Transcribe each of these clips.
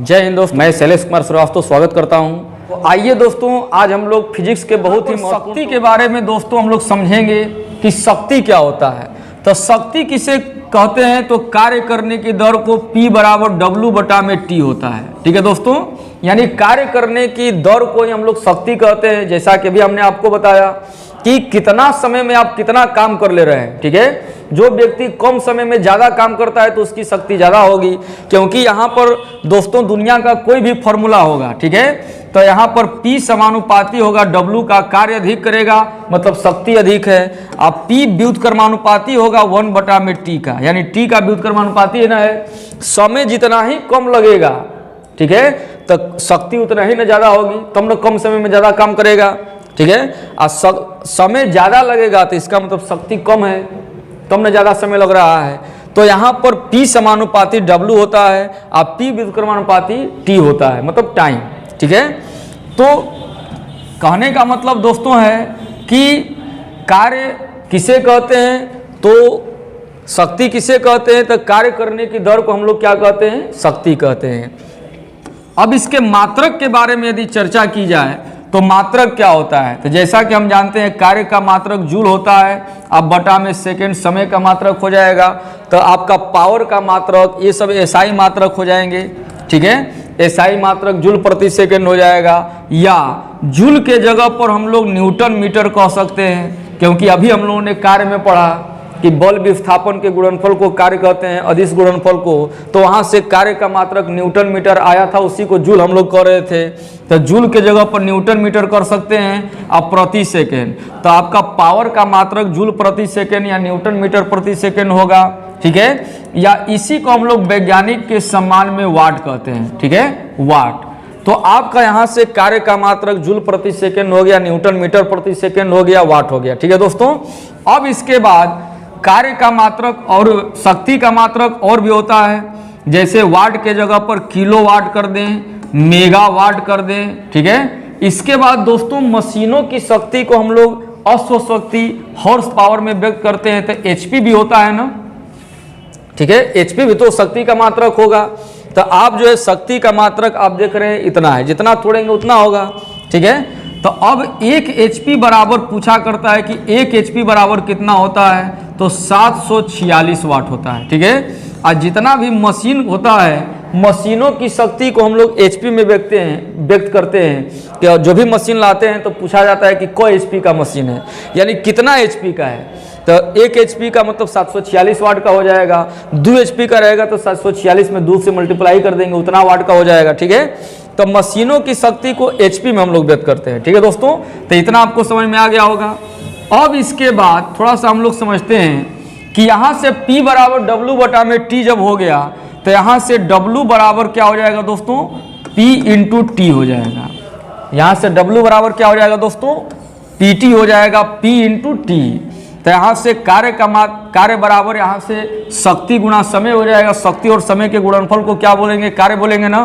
जय हिंद दोस्तों, मैं शैलेश कुमार श्रीवास्तव स्वागत करता हूं। तो आइए दोस्तों, आज हम लोग फिजिक्स के बहुत ही शक्ति के बारे में दोस्तों हम लोग समझेंगे कि शक्ति क्या होता है। तो शक्ति किसे कहते हैं? तो कार्य करने की दर को P बराबर W/T होता है। ठीक है दोस्तों, यानी कार्य करने की दर को ही हम लोग शक्ति कहते हैं। जैसा कि अभी हमने आपको बताया कि कितना समय में आप कितना काम कर ले रहे हैं। ठीक है, जो व्यक्ति कम समय में ज़्यादा काम करता है तो उसकी शक्ति ज़्यादा होगी, क्योंकि यहाँ पर दोस्तों दुनिया का कोई भी फॉर्मूला होगा, ठीक है, तो यहाँ पर P समानुपाती होगा W का, कार्य अधिक करेगा मतलब शक्ति अधिक है। अब P व्युत्क्रमानुपाती होगा 1/T का, यानी T का व्युत्क्रमानुपाती है ना, है समय जितना ही कम लगेगा, ठीक है, तो शक्ति उतना ही ना ज़्यादा होगी, तब ना कम समय में ज़्यादा काम करेगा। ठीक है, और समय ज़्यादा लगेगा तो इसका मतलब शक्ति कम है, तब न ज़्यादा समय लग रहा है। तो यहाँ पर P समानुपाती W होता है और P व्युत्क्रमानुपाती T होता है, मतलब टाइम। ठीक है, तो कहने का मतलब दोस्तों है कि कार्य किसे कहते हैं, तो शक्ति किसे कहते हैं, तो कार्य करने की दर को हम लोग क्या कहते हैं? शक्ति कहते हैं। अब इसके मात्रक के बारे में यदि चर्चा की जाए तो मात्रक क्या होता है? तो जैसा कि हम जानते हैं कार्य का मात्रक जूल होता है, अब बटा में सेकेंड समय का मात्रक हो जाएगा, तो आपका पावर का मात्रक ये सब एसआई मात्रक हो जाएंगे। ठीक है, एसआई मात्रक जूल प्रति सेकेंड हो जाएगा, या जूल के जगह पर हम लोग न्यूटन मीटर कह सकते हैं, क्योंकि अभी हम लोगों ने कार्य में पढ़ा कि बल विस्थापन के गुणनफल को कार्य कहते हैं, अदिश गुणनफल को, तो वहाँ से कार्य का मात्रक न्यूटन मीटर आया था, उसी को जूल हम लोग कर रहे थे। तो जूल के जगह पर न्यूटन मीटर कर सकते हैं। अब प्रति सेकेंड, तो आपका पावर का मात्रक जूल प्रति सेकेंड या न्यूटन मीटर प्रति सेकेंड होगा। ठीक है, या इसी को हम लोग वैज्ञानिक के सम्मान में वाट कहते हैं। ठीक है, वाट। तो आपका यहाँ से कार्य का मात्रक जूल प्रति सेकेंड हो गया, न्यूटन मीटर प्रति सेकेंड हो गया, वाट हो गया। ठीक है दोस्तों, अब इसके बाद कार्य का मात्रक और शक्ति का मात्रक और भी होता है, जैसे वाट के जगह पर किलोवाट कर दें, मेगावाट कर दें। ठीक है, इसके बाद दोस्तों मशीनों की शक्ति को हम लोग अश्व शक्ति हॉर्स पावर में व्यक्त करते हैं, तो HP भी होता है ना। ठीक है, HP भी तो शक्ति का मात्रक होगा। तो आप जो है शक्ति का मात्रक आप देख रहे हैं इतना है, जितना तोड़ेंगे उतना होगा। ठीक है, तो अब 1 HP बराबर पूछा करता है कि 1 HP बराबर कितना होता है, तो 746 वाट होता है। ठीक है, और जितना भी मशीन होता है, मशीनों की शक्ति को हम लोग HP में व्यक्त करते हैं कि जो भी मशीन लाते हैं तो पूछा जाता है कि कोई HP का मशीन है, यानी कितना HP का है। तो 1 HP का मतलब 746 वाट का हो जाएगा, 2 HP का रहेगा तो 746 में 2 से मल्टीप्लाई कर देंगे, उतना वाट का हो जाएगा। ठीक है, तो मशीनों की शक्ति को HP में हम लोग व्यक्त करते हैं। ठीक है दोस्तों, तो इतना आपको समझ में आ गया होगा। अब इसके बाद थोड़ा सा हम लोग समझते हैं कि यहाँ से P बराबर W/T जब हो गया तो यहाँ से W बराबर क्या हो जाएगा दोस्तों? P × T हो जाएगा। यहाँ से W बराबर क्या हो जाएगा दोस्तों? PT हो जाएगा, P × T। तो यहाँ से कार्य बराबर यहाँ से शक्ति गुणा समय हो जाएगा। शक्ति और समय के गुणनफल को क्या बोलेंगे? कार्य बोलेंगे ना।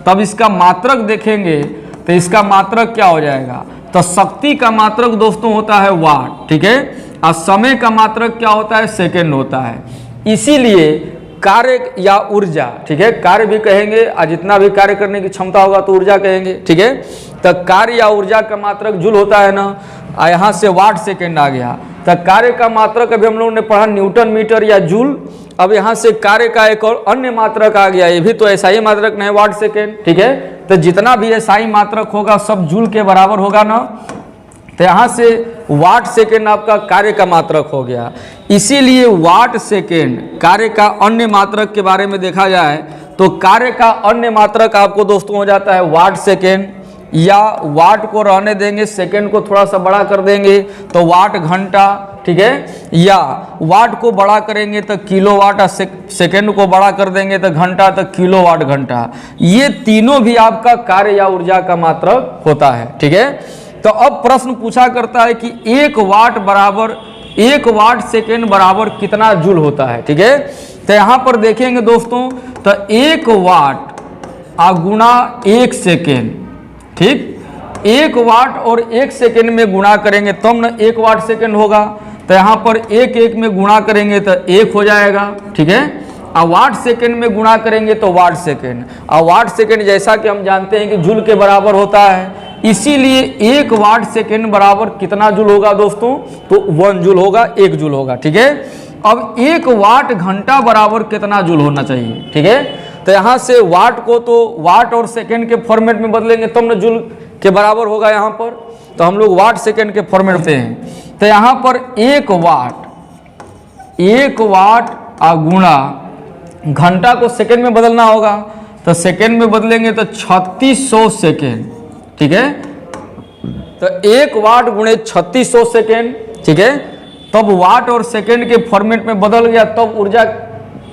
तब इसका मात्रक देखेंगे तो इसका मात्रक क्या हो जाएगा? तो शक्ति का मात्रक दोस्तों होता है वाट। ठीक है, और समय का मात्रक क्या होता है? सेकेंड होता है। इसीलिए कार्य या ऊर्जा, ठीक है, कार्य भी कहेंगे और जितना भी कार्य करने की क्षमता होगा तो ऊर्जा कहेंगे। ठीक है, तो कार्य या ऊर्जा का मात्रक जूल होता है ना, और यहाँ से वाट सेकेंड आ गया। तो कार्य का मात्रक अभी हम लोगों ने पढ़ा न्यूटन मीटर या जूल। अब यहाँ से कार्य का एक और अन्य मात्रक आ गया, ये भी तो एसआई मात्रक नहीं, वाट सेकेंड। ठीक है, तो जितना भी एसआई मात्रक होगा सब जूल के बराबर होगा ना। तो यहाँ से वाट सेकेंड आपका कार्य का मात्रक हो गया। इसीलिए वाट सेकेंड कार्य का अन्य मात्रक के बारे में देखा जाए तो कार्य का अन्य मात्रक आपको दोस्तों हो जाता है वाट सेकेंड, या वाट को रहने देंगे, सेकेंड को थोड़ा सा बड़ा कर देंगे तो वाट घंटा। ठीक है, या वाट को बड़ा करेंगे तो किलोवाट, और सेकेंड को बड़ा कर देंगे तो घंटा, तो किलोवाट घंटा। ये तीनों भी आपका कार्य या ऊर्जा का मात्रक होता है। ठीक है, तो अब प्रश्न पूछा करता है कि 1 वाट सेकेंड बराबर कितना जूल होता है। ठीक है, तो यहाँ पर देखेंगे दोस्तों, तो 1 वाट गुणा 1 सेकेंड। ठीक, 1 वाट और 1 सेकेंड में गुणा करेंगे तब ना 1 वाट सेकेंड होगा। तो यहाँ पर 1 में गुणा करेंगे तो 1 हो जाएगा। ठीक है, और वाट सेकेंड में गुणा करेंगे तो वाट सेकेंड, और वाट सेकेंड जैसा कि हम जानते हैं कि जूल के बराबर होता है, इसीलिए 1 वाट सेकेंड बराबर कितना जूल होगा दोस्तों, तो 1 जूल होगा, 1 जूल होगा। ठीक है, अब 1 वाट घंटा बराबर कितना जूल होना चाहिए। ठीक है, तो यहाँ से वाट को तो वाट और सेकेंड के फॉर्मेट में बदलेंगे तब न जूल के बराबर होगा यहाँ पर, तो हम लोग वाट सेकेंड के फॉर्मेट से हैं। तो यहाँ पर 1 वाट गुणा घंटा को सेकेंड में बदलना होगा, तो सेकेंड में बदलेंगे तो 3600 सेकेंड। ठीक है, तो 1 वाट गुणे 3600 सेकेंड। ठीक है, तब वाट और सेकेंड के फॉर्मेट में बदल गया, तब ऊर्जा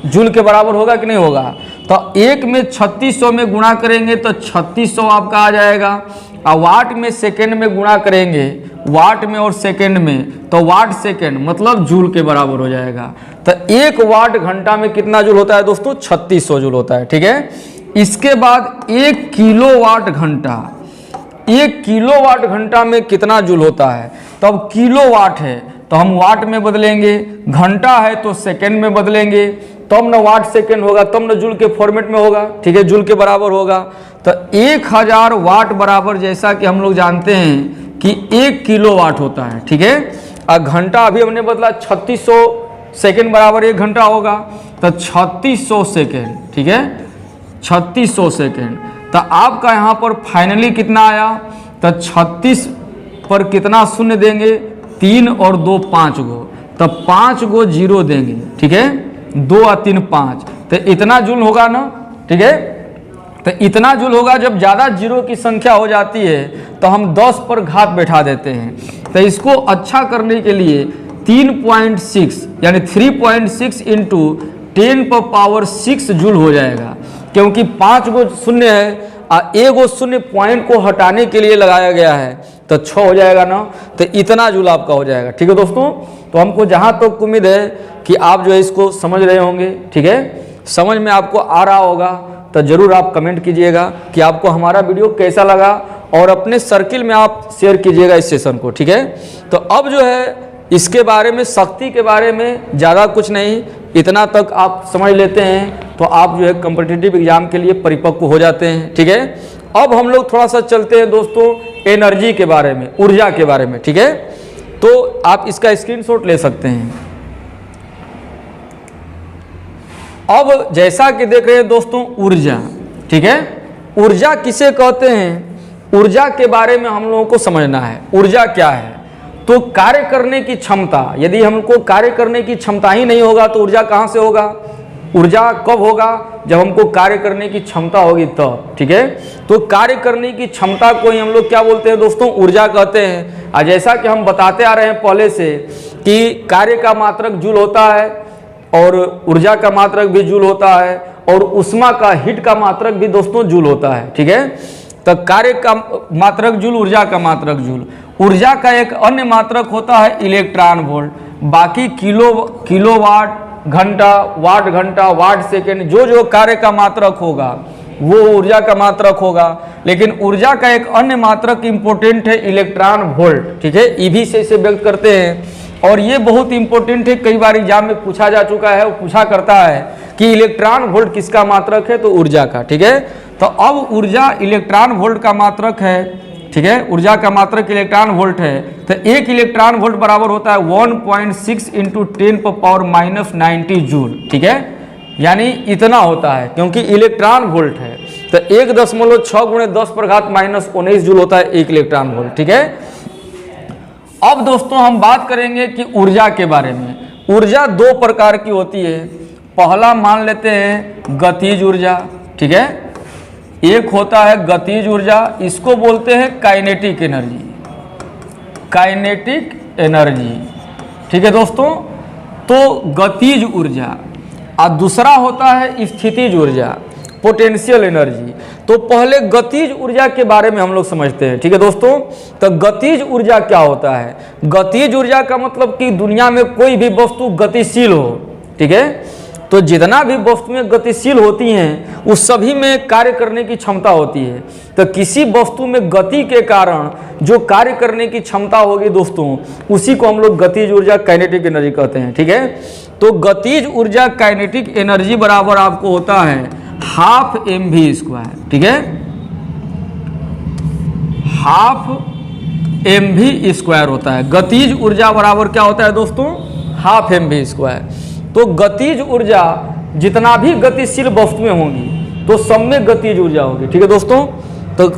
जूल के बराबर होगा कि नहीं होगा। तो 1 में 3600 में गुणा करेंगे तो 3600 आपका आ जाएगा, और वाट में सेकेंड में गुणा करेंगे, वाट में और सेकेंड में, तो वाट सेकेंड मतलब जूल के बराबर हो जाएगा। तो 1 वाट घंटा में कितना जूल होता है दोस्तों, 3600 जूल होता है। ठीक है, इसके बाद 1 किलोवाट घंटा, 1 किलोवाट घंटा में कितना जूल होता है, तो अब किलोवाट है तो हम वाट में बदलेंगे, घंटा है तो सेकेंड में बदलेंगे, तब न वाट सेकेंड होगा, तब न जूल के फॉर्मेट में होगा। ठीक है, जूल के बराबर होगा। तो 1000 वाट बराबर, जैसा कि हम लोग जानते हैं कि 1 किलोवाट होता है। ठीक है, और घंटा अभी हमने बदला, 3600 सेकेंड बराबर 1 घंटा होगा, तो 3600 सेकेंड। ठीक है, 3600 सेकेंड। तो आपका यहाँ पर फाइनली कितना आया, तो 36 पर कितना शून्य देंगे, 3 और 2 5 गो, तो 5 गो जीरो देंगे। ठीक है, 2 और 3 5, तो इतना जूल होगा ना। ठीक है, तो इतना जूल होगा। जब ज़्यादा जीरो की संख्या हो जाती है तो हम 10 पर घात बैठा देते हैं। तो इसको अच्छा करने के लिए 3.6 यानी 3.6 इंटू 10⁻6 जूल हो जाएगा, क्योंकि 5 गो शून्य है और 1 गो शून्य पॉइंट को हटाने के लिए लगाया गया है, तो 6 हो जाएगा ना। तो इतना जूल आपका हो जाएगा। ठीक है दोस्तों, तो हमको जहाँ तक तो उम्मीद है कि आप जो है इसको समझ रहे होंगे। ठीक है, समझ में आपको आ रहा होगा तो ज़रूर आप कमेंट कीजिएगा कि आपको हमारा वीडियो कैसा लगा, और अपने सर्किल में आप शेयर कीजिएगा इस सेशन को। ठीक है, तो अब जो है इसके बारे में, शक्ति के बारे में ज़्यादा कुछ नहीं, इतना तक आप समझ लेते हैं तो आप जो है कॉम्पिटिटिव एग्जाम के लिए परिपक्व हो जाते हैं। ठीक है, अब हम लोग थोड़ा सा चलते हैं दोस्तों एनर्जी के बारे में, ऊर्जा के बारे में। ठीक है, तो आप इसका स्क्रीनशॉट ले सकते हैं। अब जैसा कि देख रहे हैं दोस्तों ऊर्जा। ठीक है, ऊर्जा किसे कहते हैं, ऊर्जा के बारे में हम लोगों को समझना है। ऊर्जा क्या है, तो कार्य करने की क्षमता। यदि हमको कार्य करने की क्षमता ही नहीं होगा तो ऊर्जा कहाँ से होगा। ऊर्जा कब होगा, जब हमको कार्य करने की क्षमता होगी तब। ठीक है, तो कार्य करने की क्षमता को ही हम लोग क्या बोलते हैं दोस्तों, ऊर्जा कहते हैं। और जैसा कि हम बताते आ रहे हैं पहले से कि कार्य का मात्रक जूल होता है, और ऊर्जा का मात्रक भी जूल होता है, और ऊष्मा का, हीट का मात्रक भी दोस्तों जूल होता है। ठीक है, तो कार्य का मात्रक जूल, ऊर्जा का मात्रक जूल। ऊर्जा का एक अन्य मात्रक होता है इलेक्ट्रॉन वोल्ट। बाकी किलोवाट घंटा, वाट घंटा, वाट सेकेंड, जो कार्य का मात्रक होगा वो ऊर्जा का मात्रक होगा। लेकिन ऊर्जा का एक अन्य मात्रक इंपॉर्टेंट है इलेक्ट्रॉन वोल्ट। ठीक है, ईवी से इसे व्यक्त करते हैं, और ये बहुत इंपॉर्टेंट है, कई बार एग्जाम में पूछा जा चुका है, वो पूछा करता है कि इलेक्ट्रॉन वोल्ट किसका मात्रक है, तो ऊर्जा का। ठीक है, तो अब ऊर्जा इलेक्ट्रॉन वोल्ट का मात्रक है। ठीक है, ऊर्जा का मात्रक इलेक्ट्रॉन वोल्ट है, तो 1 इलेक्ट्रॉन वोल्ट बराबर होता है 1.6 इंटू 10⁻90 जूल। ठीक है, यानी इतना होता है, क्योंकि इलेक्ट्रॉन वोल्ट है तो 1.6 गुणे 10 पर घात -19 जूल होता है 1 इलेक्ट्रॉन वोल्ट। ठीक है, अब दोस्तों हम बात करेंगे कि ऊर्जा के बारे में। ऊर्जा 2 प्रकार की होती है। पहला मान लेते हैं गतिज ऊर्जा। ठीक है, एक होता है गतिज ऊर्जा, इसको बोलते हैं काइनेटिक एनर्जी, काइनेटिक एनर्जी। ठीक है दोस्तों, तो गतिज ऊर्जा, और दूसरा होता है स्थितिज ऊर्जा, पोटेंशियल एनर्जी। तो पहले गतिज ऊर्जा के बारे में हम लोग समझते हैं। ठीक है दोस्तों, तो गतिज ऊर्जा क्या होता है। गतिज ऊर्जा का मतलब कि दुनिया में कोई भी वस्तु गतिशील हो। ठीक है, तो जितना भी वस्तुएं गतिशील होती हैं उस सभी में कार्य करने की क्षमता होती है। तो किसी वस्तु में गति के कारण जो कार्य करने की क्षमता होगी दोस्तों, उसी को हम लोग गतिज ऊर्जा, काइनेटिक एनर्जी कहते हैं। ठीक है, तो गतिज ऊर्जा काइनेटिक एनर्जी बराबर आपको होता है हाफ mv², ठीक है, हाफ mv² होता है। गतिज ऊर्जा बराबर क्या होता है दोस्तों, हाफ mv²। तो गतिज ऊर्जा जितना भी गतिशील वस्तुएं होंगी तो सब में गतिज ऊर्जा होगी, ठीक है दोस्तों। तो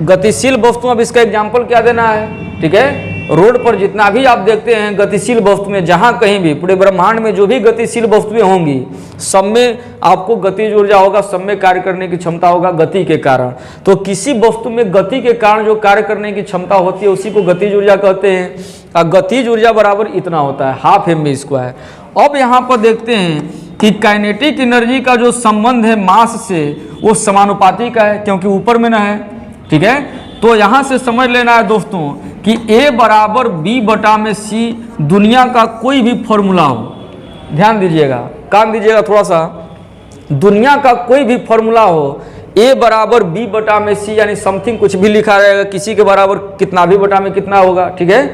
गतिशील वस्तु, अब इसका एग्जाम्पल क्या देना है, ठीक है, रोड पर जितना भी आप देखते हैं गतिशील वस्तुएं, जहां कहीं भी पूरे ब्रह्मांड में जो भी गतिशील वस्तुएं होंगी सब में आपको गतिज ऊर्जा होगा, सब में कार्य करने की क्षमता होगा गति के कारण। तो किसी वस्तु में गति के कारण जो कार्य करने की क्षमता होती है उसी को गतिज ऊर्जा कहते हैं। और गतिज ऊर्जा बराबर इतना होता है हाफ mv²। अब यहाँ पर देखते हैं कि काइनेटिक एनर्जी का जो संबंध है मास से वो समानुपाती का है, क्योंकि ऊपर में ना है, ठीक है। तो यहाँ से समझ लेना है दोस्तों कि A बराबर B/c दुनिया का कोई भी फॉर्मूला हो, ध्यान दीजिएगा, कान दीजिएगा थोड़ा सा, दुनिया का कोई भी फॉर्मूला हो A बराबर B/c यानी समथिंग कुछ भी लिखा रहेगा, किसी के बराबर कितना भी बटा में कितना होगा, ठीक है।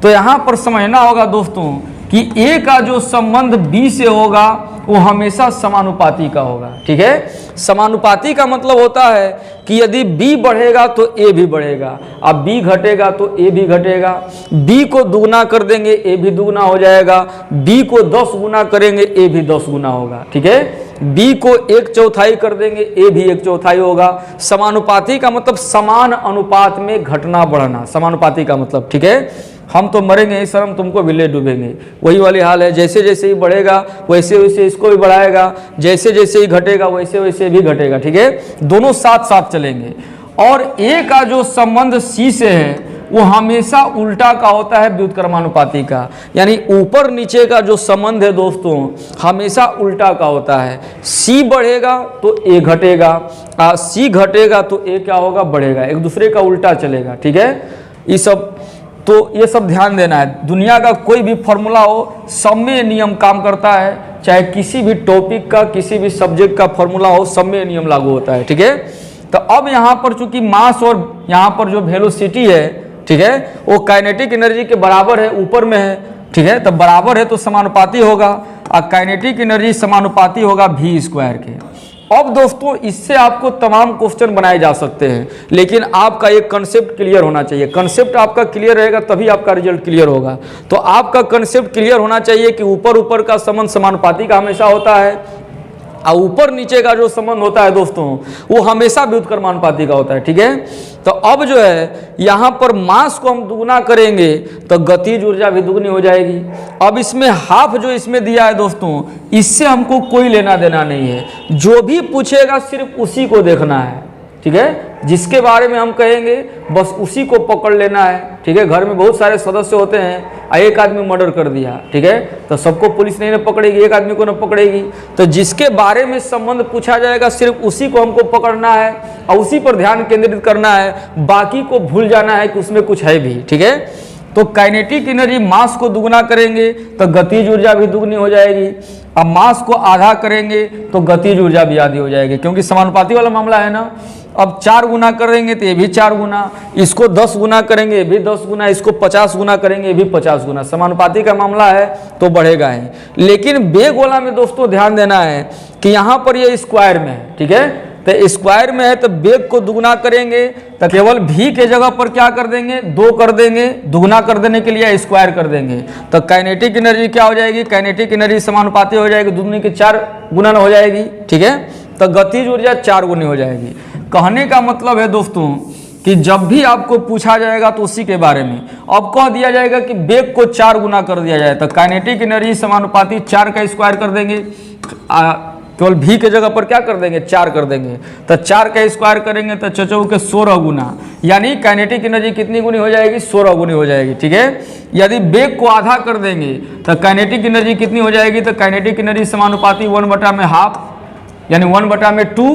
तो यहाँ पर समझना होगा दोस्तों कि A का जो संबंध B से होगा वो हमेशा समानुपाती का होगा, ठीक है। समानुपाती का मतलब होता है कि यदि B बढ़ेगा तो A भी बढ़ेगा, अब B घटेगा तो A भी घटेगा। B को दुगना कर देंगे A भी दुगना हो जाएगा, B को 10 गुना करेंगे A भी 10 गुना होगा, ठीक है। B को 1/4 कर देंगे A भी 1/4 होगा। समानुपाती का मतलब समान अनुपात में घटना बढ़ना, समानुपाती का मतलब, ठीक है। हम तो मरेंगे ही शर्म, तुमको भी ले डूबेंगे, वही वाली हाल है। जैसे जैसे ही बढ़ेगा वैसे वैसे इसको भी बढ़ाएगा, जैसे जैसे ही घटेगा वैसे वैसे भी घटेगा, ठीक है। दोनों साथ साथ चलेंगे। और A का जो संबंध C से है वो हमेशा उल्टा का होता है व्युत्क्रमानुपाती का, यानी ऊपर नीचे का जो संबंध है दोस्तों हमेशा उल्टा का होता है। C बढ़ेगा तो A घटेगा, C घटेगा तो A क्या होगा, बढ़ेगा, एक दूसरे का उल्टा चलेगा, ठीक है। ये सब तो ये सब ध्यान देना है। दुनिया का कोई भी फॉर्मूला हो सब में नियम काम करता है, चाहे किसी भी टॉपिक का किसी भी सब्जेक्ट का फॉर्मूला हो सब में नियम लागू होता है, ठीक है। तो अब यहाँ पर चूंकि मास और यहाँ पर जो वेलोसिटी है, ठीक है, वो काइनेटिक एनर्जी के बराबर है, ऊपर में है, ठीक है। तो बराबर है तो समानुपाती होगा, और काइनेटिक एनर्जी समानुपाती होगा v² के। अब दोस्तों इससे आपको तमाम क्वेश्चन बनाए जा सकते हैं, लेकिन आपका एक कंसेप्ट क्लियर होना चाहिए। कंसेप्ट आपका क्लियर रहेगा तभी आपका रिजल्ट क्लियर होगा। तो आपका कंसेप्ट क्लियर होना चाहिए कि ऊपर ऊपर का संबंध समानुपाती का हमेशा होता है, और ऊपर नीचे का जो संबंध होता है दोस्तों वो हमेशा व्युत्क्रमानुपाती का होता है, ठीक है। तो अब जो है यहाँ पर मास को हम दुगना करेंगे तो गतिज ऊर्जा भी दुगनी हो जाएगी। अब इसमें हाफ जो इसमें दिया है दोस्तों इससे हमको कोई लेना देना नहीं है, जो भी पूछेगा सिर्फ उसी को देखना है, ठीक है। जिसके बारे में हम कहेंगे बस उसी को पकड़ लेना है, ठीक है। घर में बहुत सारे सदस्य होते हैं, एक आदमी मर्डर कर दिया, ठीक है, तो सबको पुलिस नहीं न पकड़ेगी, एक आदमी को न पकड़ेगी। तो जिसके बारे में संबंध पूछा जाएगा सिर्फ उसी को हमको पकड़ना है और उसी पर ध्यान केंद्रित करना है, बाकी को भूल जाना है कि उसमें कुछ है भी, ठीक है। तो काइनेटिक एनर्जी मास को दुगना करेंगे तो गतिज ऊर्जा भी दुगनी हो जाएगी, अब मास को आधा करेंगे तो गतिज ऊर्जा भी आधी हो जाएगी, क्योंकि समानुपाती वाला मामला है ना। अब 4 गुना करेंगे तो ये भी 4 गुना, इसको 10 गुना करेंगे ये भी 10 गुना, इसको 50 गुना करेंगे ये भी 50 गुना। समानुपाती का मामला है तो बढ़ेगा ही। लेकिन बेग वाला में दोस्तों ध्यान देना है कि यहाँ पर ये स्क्वायर में है, ठीक है। तो स्क्वायर में है तो बेग को दुगना करेंगे तो केवल v के जगह पर क्या कर देंगे, 2 कर देंगे, दुगना कर देने के लिए स्क्वायर कर देंगे। तो काइनेटिक एनर्जी क्या हो जाएगी, काइनेटिक एनर्जी समानुपाती हो जाएगी, दुगनी की 4 गुना हो जाएगी, ठीक है। तो गतिज ऊर्जा 4 गुनी हो जाएगी। कहने का मतलब है दोस्तों कि जब भी आपको पूछा जाएगा तो उसी के बारे में अब कह दिया जाएगा कि बेग को 4 गुना कर दिया जाए तो काइनेटिक एनर्जी समानुपाती 4 का स्क्वायर कर देंगे, केवल v के जगह पर क्या कर देंगे 4 कर देंगे। तो 4 का स्क्वायर करेंगे तो चचौ के 16 गुना, यानी काइनेटिक एनर्जी कितनी गुनी हो जाएगी, 16 गुनी हो जाएगी, ठीक है। यदि बेग को आधा कर देंगे तो काइनेटिक एनर्जी कितनी हो जाएगी, तो काइनेटिक एनर्जी समानुपाती 1/2 यानी 1/2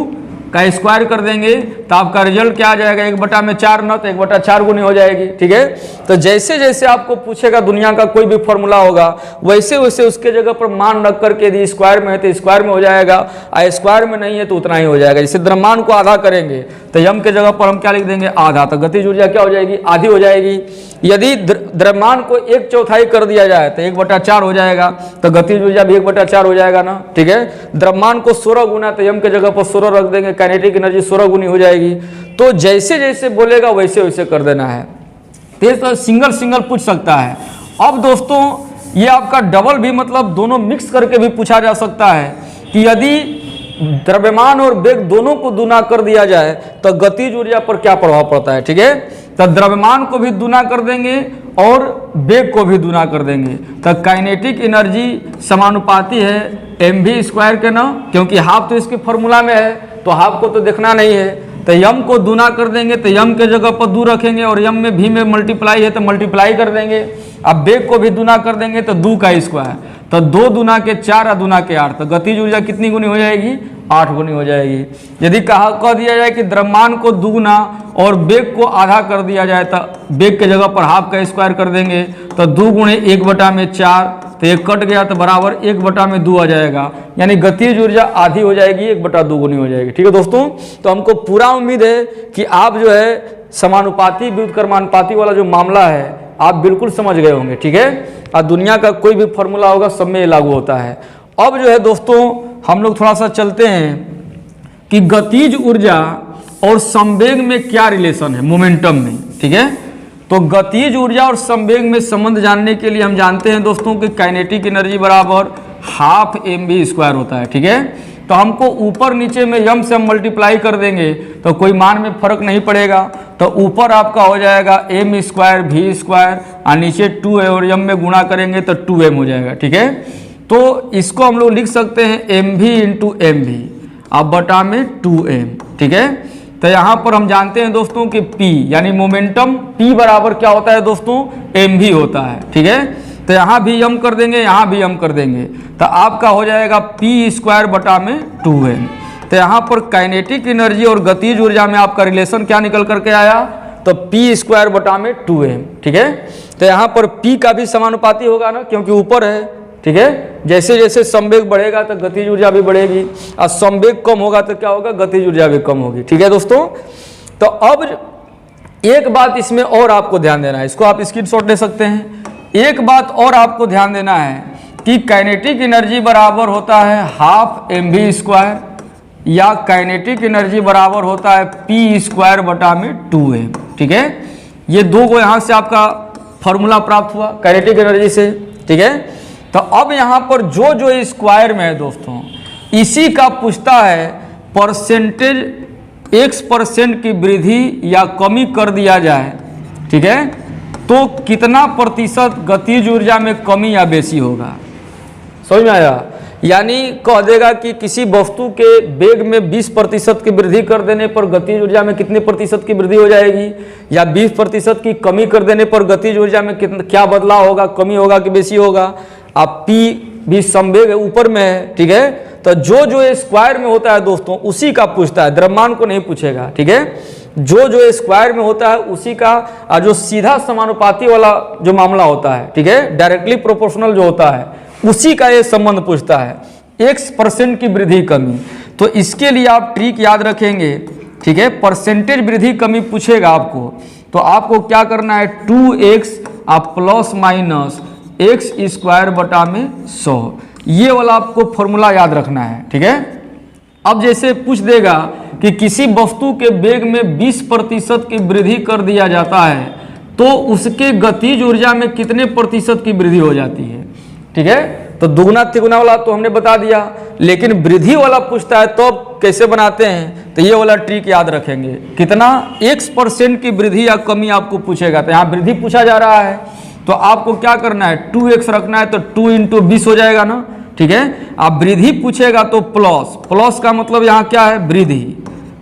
का स्क्वायर कर देंगे तो आपका रिजल्ट क्या आ जाएगा, 1/4 न तो 1/4 गुनी हो जाएगी, ठीक है। तो जैसे जैसे आपको पूछेगा दुनिया का कोई भी फॉर्मूला होगा वैसे वैसे उसके जगह पर मान रख करके यदि स्क्वायर में है तो स्क्वायर में हो जाएगा, और स्क्वायर में नहीं है तो उतना ही हो जाएगा। जैसे द्रव्यमान को आधा करेंगे तो यम के जगह पर हम क्या लिख देंगे, आधा। तो गतिज ऊर्जा क्या हो जाएगी, आधी हो जाएगी। यदि द्रव्यमान को 1/4 कर दिया जाए तो 1/4 हो जाएगा, तो गतिज ऊर्जा भी 1/4 हो जाएगा ना, ठीक है। द्रव्यमान को 16 गुना, तो यम के जगह पर 16 रख देंगे, काइनेटिक एनर्जी 16 गुनी हो जाएगी। तो जैसे जैसे बोलेगा वैसे वैसे कर देना है। तो सिंगल सिंगल पूछ सकता है। अब दोस्तों ये आपका डबल भी, मतलब दोनों मिक्स करके भी पूछा जा सकता है कि यदि द्रव्यमान और वेग दोनों को दुना कर दिया जाए तो गतिज ऊर्जा पर क्या प्रभाव पड़ता है, ठीक है। तो द्रव्यमान को भी दुना कर देंगे और वेग को भी दुना कर देंगे, तो काइनेटिक एनर्जी समानुपाती है mv² के ना, क्योंकि हाफ तो इसके फॉर्मूला में है, तो हाफ को तो देखना नहीं है। तो यम को दुना कर देंगे, तो यम के जगह पर 2 रखेंगे, और यम में भी में मल्टीप्लाई है तो मल्टीप्लाई कर देंगे। अब वेग को भी दुना कर देंगे तो 2 का स्क्वायर, तो 2 दुना के 4 और दुना के 8, तो गतिज ऊर्जा कितनी गुनी हो जाएगी, 8 गुनी हो जाएगी। यदि कह दिया जाए कि द्रव्यमान को 2 गुना और वेग को आधा कर दिया जाए, तो वेग के जगह पर हाफ का स्क्वायर कर देंगे, तो 2 गुणे 1/4, तो 1 कट गया तो बराबर 1/2 आ जाएगा, यानी गतिज ऊर्जा आधी हो जाएगी, 1/2 गुनी हो जाएगी, ठीक है दोस्तों। तो हमको पूरा उम्मीद है कि आप जो है समानुपाती व्युत्क्रमानुपाती वाला जो मामला है आप बिल्कुल समझ गए होंगे, ठीक है। और दुनिया का कोई भी फॉर्मूला होगा सब में लागू होता है। अब जो है दोस्तों हम लोग थोड़ा सा चलते हैं कि गतिज ऊर्जा और संवेग में क्या रिलेशन है मोमेंटम में, ठीक है। तो गतिज ऊर्जा और संवेग में संबंध जानने के लिए हम जानते हैं दोस्तों कि काइनेटिक एनर्जी बराबर हाफ mv² होता है, ठीक है। तो हमको ऊपर नीचे में यम से हम मल्टीप्लाई कर देंगे तो कोई मान में फर्क नहीं पड़ेगा, तो ऊपर आपका हो जाएगा m² v² और नीचे 2 है, और यम में गुणा करेंगे तो 2m हो जाएगा, ठीक है। तो इसको हम लोग लिख सकते हैं mv × mv अब बटा में 2m, ठीक है। तो यहाँ पर हम जानते हैं दोस्तों कि P यानी मोमेंटम P बराबर क्या होता है दोस्तों, mv होता है, ठीक है। तो यहाँ भी यम कर देंगे, यहाँ भी यम कर देंगे, तो आपका हो जाएगा p² बटा में 2m। तो यहाँ पर काइनेटिक एनर्जी और गतिज ऊर्जा में आपका रिलेशन क्या निकल करके आया, तो p² बटा में 2m, ठीक है। तो यहाँ पर p का भी समानुपाती होगा ना, क्योंकि ऊपर है, ठीक है। जैसे जैसे संवेग बढ़ेगा तो गतिज ऊर्जा भी बढ़ेगी, और संवेग कम होगा तो क्या होगा, गतिज ऊर्जा भी कम होगी, ठीक है दोस्तों। तो अब एक बात इसमें और आपको ध्यान देना है, इसको आप स्क्रीनशॉट ले सकते हैं। एक बात और आपको ध्यान देना है कि काइनेटिक एनर्जी बराबर होता है हाफ mv² या काइनेटिक एनर्जी बराबर होता है p² बटा में 2m, ठीक है। ये दो को यहाँ से आपका फॉर्मूला प्राप्त हुआ काइनेटिक एनर्जी से, ठीक है। तो अब यहाँ पर जो जो स्क्वायर में है दोस्तों, इसी का पूछता है परसेंटेज x% की वृद्धि या कमी कर दिया जाए, ठीक है, तो कितना प्रतिशत गतिज ऊर्जा में कमी या बेसी होगा। समझ में आया, यानी कह देगा कि किसी वस्तु के वेग में 20% की वृद्धि कर देने पर गतिज ऊर्जा में कितने प्रतिशत की वृद्धि हो जाएगी, या 20% की कमी कर देने पर गतिज ऊर्जा में कितना क्या बदलाव होगा, कमी होगा कि बेसी होगा। अब P भी संवेग ऊपर में है, ठीक है। तो जो जो स्क्वायर में होता है दोस्तों उसी का पूछता है, द्रव्यमान को नहीं पूछेगा, ठीक है। जो जो स्क्वायर में होता है उसी का, जो सीधा समानुपाती वाला जो मामला होता है, ठीक है, डायरेक्टली प्रोपोर्शनल जो होता है उसी का ये संबंध पूछता है x% की वृद्धि कमी। तो इसके लिए आप ट्रिक याद रखेंगे, ठीक है। परसेंटेज वृद्धि कमी पूछेगा आपको, तो आपको क्या करना है, 2x आप प्लस माइनस x² बटा में 100, ये वाला आपको फॉर्मूला याद रखना है, ठीक है। अब जैसे पूछ देगा कि किसी वस्तु के वेग में 20% की वृद्धि कर दिया जाता है तो उसके गतिज ऊर्जा में कितने प्रतिशत की वृद्धि हो जाती है, ठीक है। तो दुगुना तिगुना वाला तो हमने बता दिया, लेकिन वृद्धि वाला पूछता है तो कैसे बनाते हैं, तो ये वाला ट्रिक याद रखेंगे। कितना x% की वृद्धि या कमी आपको पूछेगा, तो यहाँ वृद्धि पूछा जा रहा है तो आपको क्या करना है, 2x रखना है, तो 2 × 20 हो जाएगा ना, ठीक है। अब वृद्धि पूछेगा तो प्लस का मतलब यहाँ क्या है, वृद्धि।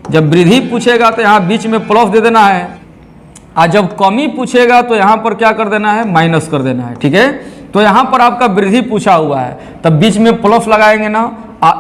जब वृद्धि पूछेगा तो यहाँ बीच में प्लस दे देना है, और जब कमी पूछेगा तो यहाँ पर क्या कर देना है, माइनस कर देना है, ठीक है। तो यहाँ पर आपका वृद्धि पूछा हुआ है तब बीच में प्लस लगाएंगे ना,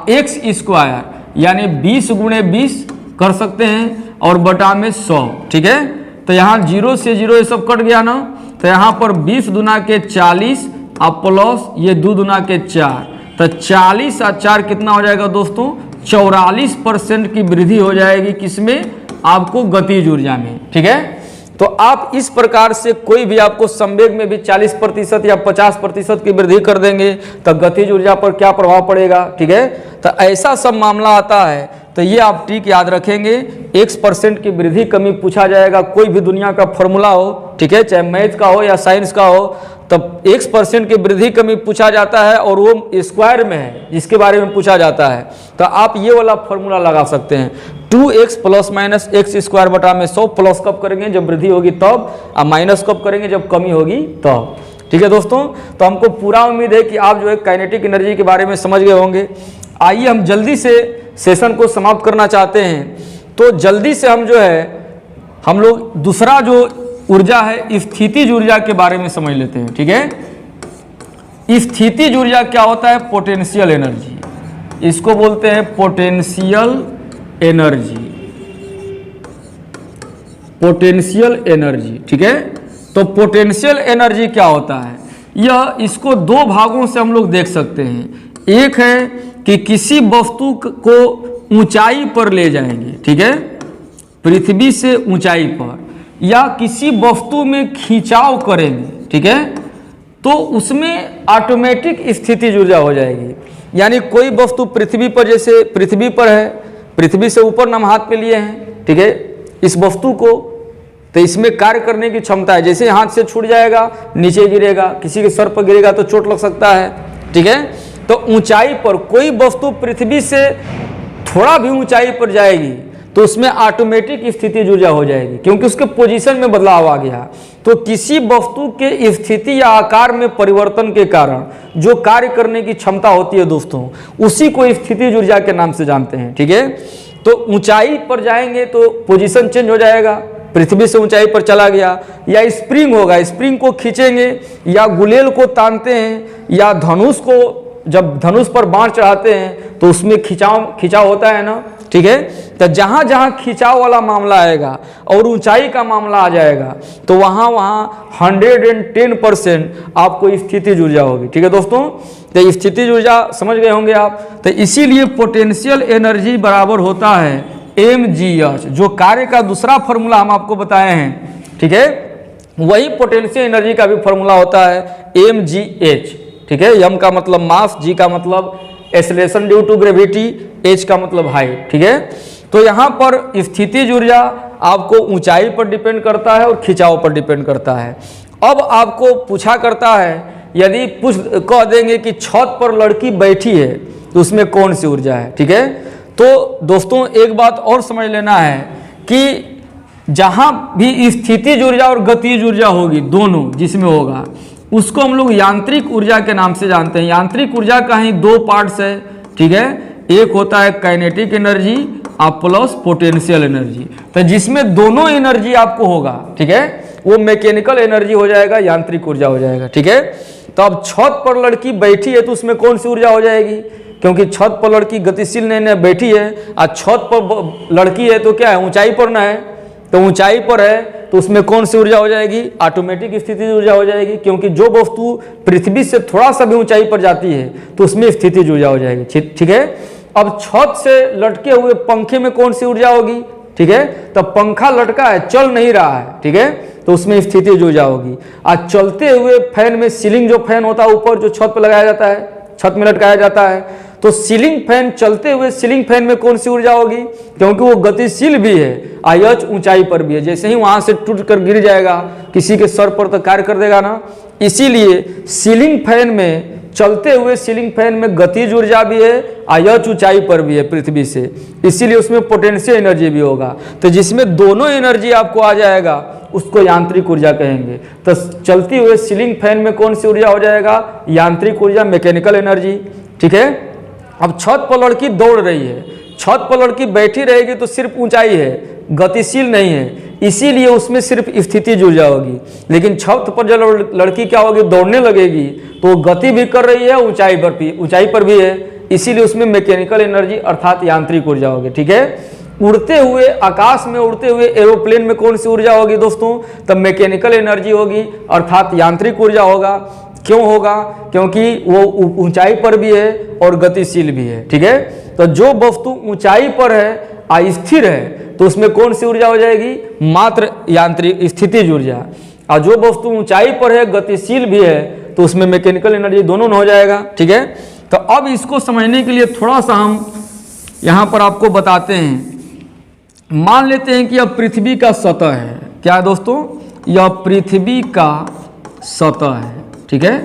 x² यानी 20 × 20 कर सकते हैं और बटा में 100, ठीक है। तो यहाँ 0 से 0 ये सब कट गया ना, तो यहाँ पर 20 दूना के 40 और प्लस ये 2 दूना के 4, तो 40 और 4 कितना हो जाएगा दोस्तों, 44% की वृद्धि हो जाएगी किसमें, आपको गतिज ऊर्जा में। ठीक है, तो आप इस प्रकार से कोई भी आपको संवेग में भी 40% या 50% की वृद्धि कर देंगे तो गतिज ऊर्जा पर क्या प्रभाव पड़ेगा। ठीक है, तो ऐसा सब मामला आता है तो ये आप ट्रिक याद रखेंगे। x% की वृद्धि कमी पूछा जाएगा, कोई भी दुनिया का फॉर्मूला हो, ठीक है, चाहे मैथ का हो या साइंस का हो, तब x% की वृद्धि कमी पूछा जाता है और वो स्क्वायर में है जिसके बारे में पूछा जाता है, तो आप ये वाला फॉर्मूला लगा सकते हैं 2x plus minus x square बटा में 100 प्लस कब करेंगे जब वृद्धि होगी तब, और माइनस कब करेंगे जब कमी होगी तब। ठीक है दोस्तों, तो हमको पूरा उम्मीद है कि आप जो है काइनेटिक एनर्जी के बारे में समझ गए होंगे। आइए हम जल्दी से सेशन को समाप्त करना चाहते हैं, तो जल्दी से हम जो है हम लोग दूसरा जो ऊर्जा है स्थितिज ऊर्जा के बारे में समझ लेते हैं। ठीक है, स्थितिज ऊर्जा क्या होता है? पोटेंशियल एनर्जी, इसको बोलते हैं पोटेंशियल एनर्जी, पोटेंशियल एनर्जी। ठीक है, तो पोटेंशियल एनर्जी क्या होता है? यह इसको दो भागों से हम लोग देख सकते हैं। एक है कि किसी वस्तु को ऊंचाई पर ले जाएंगे, ठीक है, पृथ्वी से ऊंचाई पर, या किसी वस्तु में खिंचाव करेंगे, ठीक है, तो उसमें ऑटोमेटिक स्थितिज ऊर्जा हो जाएगी। यानी कोई वस्तु पृथ्वी पर, जैसे पृथ्वी पर है, पृथ्वी से ऊपर हम हाथ पे लिए हैं, ठीक है, इस वस्तु को, तो इसमें कार्य करने की क्षमता है। जैसे हाथ से छूट जाएगा नीचे गिरेगा, किसी के सर पर गिरेगा तो चोट लग सकता है। ठीक है, तो ऊंचाई पर कोई वस्तु पृथ्वी से थोड़ा भी ऊंचाई पर जाएगी तो उसमें ऑटोमेटिक स्थितिज ऊर्जा हो जाएगी, क्योंकि उसके पोजीशन में बदलाव आ गया। तो किसी वस्तु के स्थिति या आकार में परिवर्तन के कारण जो कार्य करने की क्षमता होती है दोस्तों, उसी को स्थितिज ऊर्जा के नाम से जानते हैं। ठीक है, तो ऊंचाई पर जाएंगे तो पोजीशन चेंज हो जाएगा, पृथ्वी से ऊंचाई पर चला गया, या स्प्रिंग होगा, स्प्रिंग को खींचेंगे, या गुलेल को तानते हैं, या धनुष को, जब धनुष पर बाण चढ़ाते हैं तो उसमें खिंचाव होता है ना। ठीक है, तो जहां जहां खिंचाव वाला मामला आएगा और ऊंचाई का मामला आ जाएगा तो वहां 110% आपको स्थितिज ऊर्जा होगी। ठीक है दोस्तों, तो स्थितिज ऊर्जा समझ गए होंगे आप। तो इसीलिए पोटेंशियल एनर्जी बराबर होता है mgh, जो कार्य का दूसरा फॉर्मूला हम आपको बताए हैं। ठीक है, वही पोटेंशियल एनर्जी का भी फॉर्मूला होता है mgh। ठीक है, m का मतलब मास, g का मतलब acceleration due to gravity, h का मतलब हाइट। ठीक है, तो यहाँ पर स्थितिज ऊर्जा आपको ऊंचाई पर डिपेंड करता है और खिंचाव पर डिपेंड करता है। अब आपको पूछा करता है, यदि कह देंगे कि छत पर लड़की बैठी है तो उसमें कौन सी ऊर्जा है। ठीक है, तो दोस्तों एक बात और समझ लेना है कि जहाँ भी स्थितिज ऊर्जा और गतिज ऊर्जा होगी, दोनों जिसमें होगा, उसको हम लोग यांत्रिक ऊर्जा के नाम से जानते हैं। यांत्रिक ऊर्जा का ही दो पार्ट्स है। ठीक है, एक होता है काइनेटिक एनर्जी और प्लस पोटेंशियल एनर्जी, तो जिसमें दोनों एनर्जी आपको होगा, ठीक है, वो मैकेनिकल एनर्जी हो जाएगा, यांत्रिक ऊर्जा हो जाएगा। ठीक है, तो अब छत पर लड़की बैठी है तो उसमें कौन सी ऊर्जा हो जाएगी? क्योंकि छत पर लड़की गतिशील नहीं बैठी है, और छत पर लड़की है तो क्या है, ऊंचाई पर ना है, तो ऊंचाई पर है तो उसमें कौन सी ऊर्जा हो जाएगी? ऑटोमेटिक स्थितिज ऊर्जा हो जाएगी, क्योंकि जो वस्तु पृथ्वी से थोड़ा सा भी ऊंचाई पर जाती है तो उसमें स्थितिज ऊर्जा हो जाएगी। ठीक है, अब छत से लटके हुए पंखे में कौन सी ऊर्जा होगी? ठीक है, तो पंखा लटका है, चल नहीं रहा है, ठीक है, तो उसमें स्थितिज ऊर्जा होगी। आज चलते हुए फैन में, सीलिंग जो फैन होता है ऊपर जो छत पर लगाया जाता है, छत में लटकाया जाता है, तो सीलिंग फैन, चलते हुए सीलिंग फैन में कौन सी ऊर्जा होगी? क्योंकि वो गतिशील भी है, आयच ऊंचाई पर भी है, जैसे ही वहां से टूट कर गिर जाएगा किसी के सर पर तो कार्य कर देगा ना। इसीलिए सीलिंग फैन में, चलते हुए सीलिंग फैन में गतिज ऊर्जा भी है, आयच ऊंचाई पर भी है पृथ्वी से, इसीलिए उसमें पोटेंशियल एनर्जी भी होगा। तो जिसमें दोनों एनर्जी आपको आ जाएगा उसको यांत्रिक ऊर्जा कहेंगे। तो चलती हुए सीलिंग फैन में कौन सी ऊर्जा हो जाएगा? यांत्रिक ऊर्जा, मैकेनिकल एनर्जी। ठीक है, अब छत पर लड़की दौड़ रही है, छत पर लड़की बैठी रहेगी तो सिर्फ ऊंचाई है, गतिशील नहीं है, इसीलिए उसमें सिर्फ स्थितिज ऊर्जा होगी। लेकिन छत पर जब लड़की क्या होगी, दौड़ने लगेगी तो गति भी कर रही है, ऊंचाई पर भी है, इसीलिए उसमें मैकेनिकल एनर्जी अर्थात यांत्रिक ऊर्जा होगी। ठीक है, उड़ते हुए, आकाश में उड़ते हुए एरोप्लेन में कौन सी ऊर्जा होगी दोस्तों? तब मैकेनिकल एनर्जी होगी अर्थात यांत्रिक ऊर्जा होगा। क्यों होगा? क्योंकि वो ऊंचाई पर भी है और गतिशील भी है। ठीक है, तो जो वस्तु ऊंचाई पर है, अस्थिर है, तो उसमें कौन सी ऊर्जा हो जाएगी? मात्र यांत्रिक स्थितिज ऊर्जा। और जो वस्तु ऊंचाई पर है, गतिशील भी है, तो उसमें मैकेनिकल एनर्जी दोनों हो जाएगा। ठीक है, तो अब इसको समझने के लिए थोड़ा सा हम यहाँ पर आपको बताते हैं। मान लेते हैं कि अब पृथ्वी का सतह है। क्या है दोस्तों? यह पृथ्वी का सतह है। ठीक है,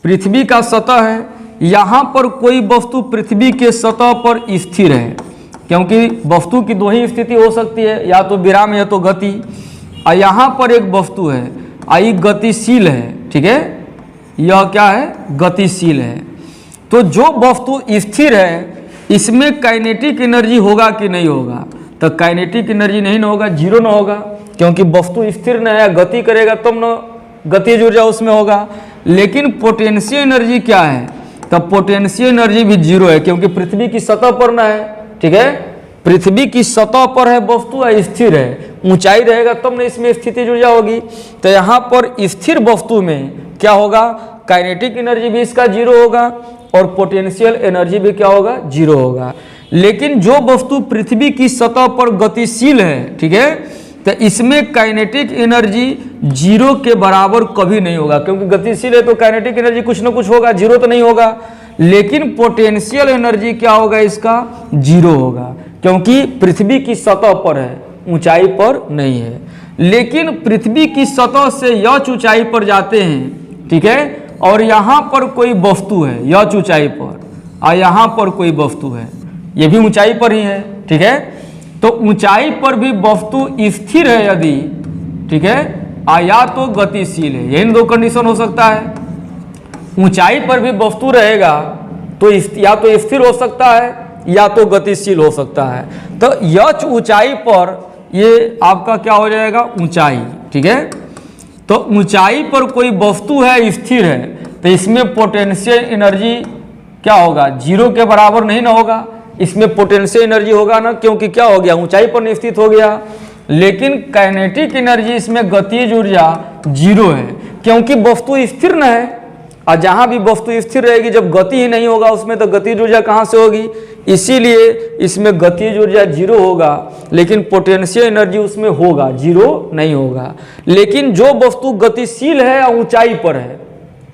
पृथ्वी का सतह है। यहाँ पर कोई वस्तु पृथ्वी के सतह पर स्थिर है, क्योंकि वस्तु की दो ही स्थिति हो सकती है, या तो विराम या तो गति। और यहाँ पर एक वस्तु है, आई गतिशील है। ठीक है, यह क्या है? गतिशील है। तो जो वस्तु स्थिर है इसमें काइनेटिक एनर्जी होगा कि नहीं होगा? तो काइनेटिक एनर्जी नहीं ना होगा, जीरो ना होगा, क्योंकि वस्तु स्थिर न है, गति करेगा तब न गतिज ऊर्जा उसमें होगा। लेकिन पोटेंशियल एनर्जी क्या है? तो पोटेंशियल एनर्जी भी जीरो है, क्योंकि पृथ्वी की सतह पर न है। ठीक है, पृथ्वी की सतह पर है वस्तु, स्थिर है, ऊंचाई रहेगा तब न इसमें स्थितिज ऊर्जा होगी। तो यहाँ पर स्थिर वस्तु में क्या होगा? काइनेटिक एनर्जी भी इसका जीरो होगा और पोटेंशियल एनर्जी भी क्या होगा? जीरो होगा। लेकिन जो वस्तु पृथ्वी की सतह पर गतिशील है, ठीक है, तो इसमें काइनेटिक एनर्जी जीरो के बराबर कभी नहीं होगा, क्योंकि गतिशील है तो काइनेटिक एनर्जी कुछ ना कुछ होगा, जीरो तो नहीं होगा। लेकिन पोटेंशियल एनर्जी क्या होगा? इसका जीरो होगा, क्योंकि पृथ्वी की सतह पर है, ऊंचाई पर नहीं है। लेकिन पृथ्वी की सतह से यह ऊंचाई पर जाते हैं, ठीक है, और यहाँ पर कोई वस्तु है यह ऊंचाई पर, और यहाँ पर कोई वस्तु है, ये भी ऊंचाई पर ही है। ठीक है, तो ऊंचाई पर भी वस्तु स्थिर है यदि, ठीक है, या तो गतिशील है, यही दो कंडीशन हो सकता है। ऊंचाई पर भी वस्तु रहेगा तो या तो स्थिर हो सकता है या तो गतिशील हो सकता है। तो यह ऊंचाई पर ये आपका क्या हो जाएगा? ऊंचाई। ठीक है, तो ऊंचाई पर कोई वस्तु है, स्थिर है, तो इसमें पोटेंशियल एनर्जी क्या होगा? जीरो के बराबर नहीं ना होगा, इसमें पोटेंशियल एनर्जी होगा ना, क्योंकि क्या हो गया? ऊंचाई पर स्थित हो गया। लेकिन काइनेटिक एनर्जी इसमें गतिज ऊर्जा जीरो है, क्योंकि वस्तु स्थिर न है, और जहां भी वस्तु स्थिर रहेगी जब गति ही नहीं होगा उसमें, तो गतिज ऊर्जा कहाँ से होगी? इसीलिए इसमें गतिज ऊर्जा जीरो होगा, लेकिन पोटेंशियल एनर्जी उसमें होगा, जीरो नहीं होगा। लेकिन जो वस्तु गतिशील है और ऊंचाई पर है,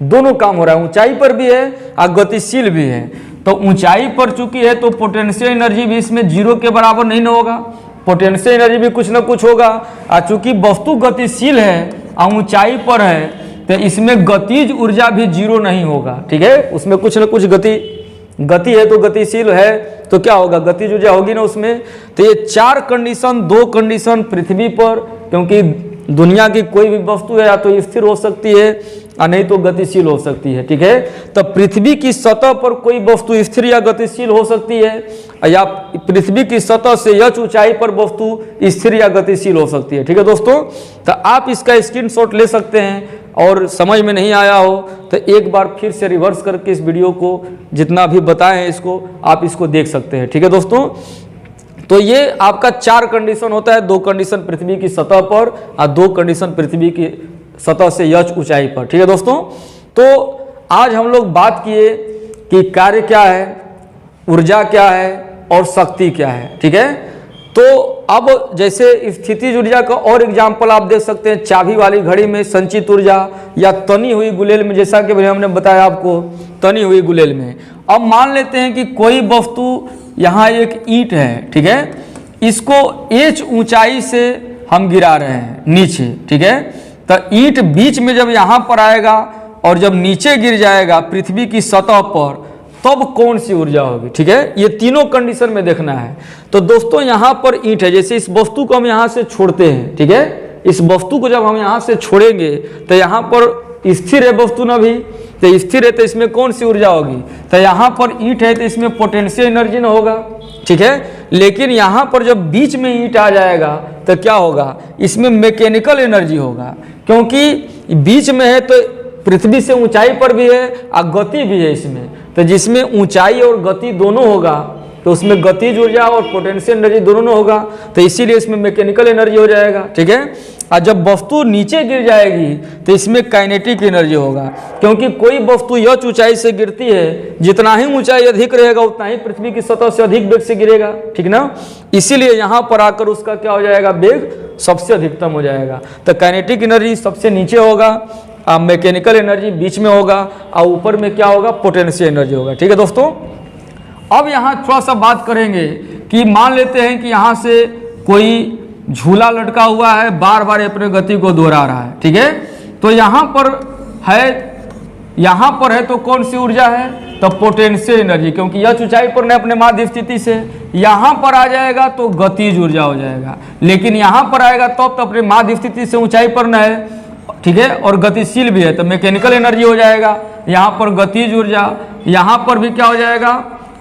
दोनों काम हो रहा है, ऊंचाई पर भी है और गतिशील भी है। तो ऊंचाई पर चूंकि है तो पोटेंशियल एनर्जी भी इसमें जीरो के बराबर नहीं ना होगा, पोटेंशियल एनर्जी भी कुछ ना कुछ होगा। और चूंकि वस्तु गतिशील है और ऊंचाई पर है, तो इसमें गतिज ऊर्जा भी जीरो नहीं होगा। ठीक है, उसमें कुछ ना कुछ गति है तो गतिशील है तो क्या होगा? गतिज ऊर्जा होगी ना उसमें। तो ये चार कंडीशन, दो कंडीशन पृथ्वी पर, क्योंकि दुनिया की कोई भी वस्तु है या तो स्थिर हो सकती है और नहीं तो गतिशील हो सकती है। ठीक है, तो पृथ्वी की सतह पर कोई वस्तु स्थिर या गतिशील हो सकती है, या पृथ्वी की सतह से यह ऊंचाई पर वस्तु स्थिर या गतिशील हो सकती है। ठीक है दोस्तों, तो आप इसका स्क्रीनशॉट ले सकते हैं, और समझ में नहीं आया हो तो एक बार फिर से रिवर्स करके इस वीडियो को जितना भी बताए हैं इसको आप इसको देख सकते हैं। ठीक है दोस्तों, तो ये आपका चार कंडीशन होता है, दो कंडीशन पृथ्वी की सतह पर और दो कंडीशन पृथ्वी की सतह से यह ऊंचाई पर। ठीक है दोस्तों, तो आज हम लोग बात किए कि कार्य क्या है, ऊर्जा क्या है और शक्ति क्या है। ठीक है, तो अब जैसे स्थितिज ऊर्जा का और एग्जाम्पल आप देख सकते हैं, चाबी वाली घड़ी में संचित ऊर्जा, या तनी हुई गुलेल में, जैसा कि हमने बताया आपको तनी हुई गुलेल में। अब मान लेते हैं कि कोई वस्तु, यहाँ एक ईंट है, ठीक है, इसको h ऊंचाई से हम गिरा रहे हैं नीचे। ठीक है, तो ईंट बीच में जब यहाँ पर आएगा और जब नीचे गिर जाएगा पृथ्वी की सतह पर, तब कौन सी ऊर्जा होगी? ठीक है, ये तीनों कंडीशन में देखना है। तो दोस्तों यहाँ पर ईंट है, जैसे इस वस्तु को हम यहाँ से छोड़ते हैं, ठीक है, इस वस्तु को जब हम यहाँ से छोड़ेंगे तो यहाँ पर स्थिर है वस्तु ना भी, तो स्थिर है तो इसमें कौन सी ऊर्जा होगी? तो यहाँ पर ईंट है तो इसमें पोटेंशियल एनर्जी ना होगा। ठीक है, लेकिन यहाँ पर जब बीच में ईंट आ जाएगा तो क्या होगा? इसमें मैकेनिकल एनर्जी होगा, क्योंकि बीच में है तो पृथ्वी से ऊंचाई पर भी है और गति भी है इसमें, तो जिसमें ऊंचाई और गति दोनों होगा तो उसमें गतिज ऊर्जा और पोटेंशियल एनर्जी दोनों होगा, तो इसीलिए इसमें मैकेनिकल एनर्जी हो जाएगा। ठीक है, और जब वस्तु नीचे गिर जाएगी तो इसमें काइनेटिक एनर्जी होगा, क्योंकि कोई वस्तु यह ऊंचाई से गिरती है, जितना ही ऊंचाई अधिक रहेगा उतना ही पृथ्वी की सतह से अधिक वेग से गिरेगा, ठीक ना। इसीलिए यहाँ पर आकर उसका क्या हो जाएगा, वेग सबसे अधिकतम हो जाएगा। तो काइनेटिक एनर्जी सबसे नीचे होगा, मैकेनिकल एनर्जी बीच में होगा, और ऊपर में क्या होगा, पोटेंशियल एनर्जी होगा। ठीक है दोस्तों, अब यहाँ थोड़ा सा बात करेंगे कि मान लेते हैं कि यहाँ से कोई झूला लटका हुआ है, बार बार अपने गति को दोहरा रहा है, ठीक है। तो यहाँ पर है तो कौन सी ऊर्जा है, तो पोटेंशियल एनर्जी, क्योंकि यह ऊंचाई पर न अपने माध्य स्थिति से, यहाँ पर आ जाएगा तो गतिज ऊर्जा हो जाएगा, लेकिन यहाँ पर आएगा तो अपने माध्य स्थिति से ऊंचाई पर न है, ठीक है, और गतिशील भी है तो मैकेनिकल एनर्जी हो जाएगा। यहाँ पर गतिज ऊर्जा, यहाँ पर भी क्या हो जाएगा,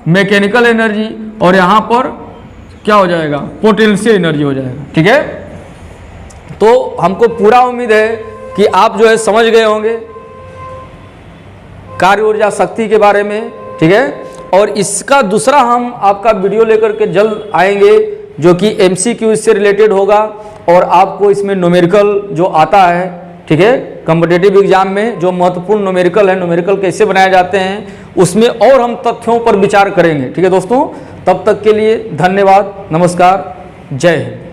मैकेनिकल एनर्जी, और यहाँ पर क्या हो जाएगा, पोटेंशियल एनर्जी हो जाएगा। ठीक है, तो हमको पूरा उम्मीद है कि आप जो है समझ गए होंगे कार्य ऊर्जा शक्ति के बारे में, ठीक है। और इसका दूसरा हम आपका वीडियो लेकर के जल्द आएंगे, जो कि MCQ से रिलेटेड होगा, और आपको इसमें न्यूमेरिकल जो आता है, ठीक है, कॉम्पिटिटिव एग्जाम में जो महत्वपूर्ण न्यूमेरिकल है, न्यूमेरिकल कैसे बनाए जाते हैं, उसमें और हम तथ्यों पर विचार करेंगे। ठीक है दोस्तों, तब तक के लिए धन्यवाद, नमस्कार, जय हिंद।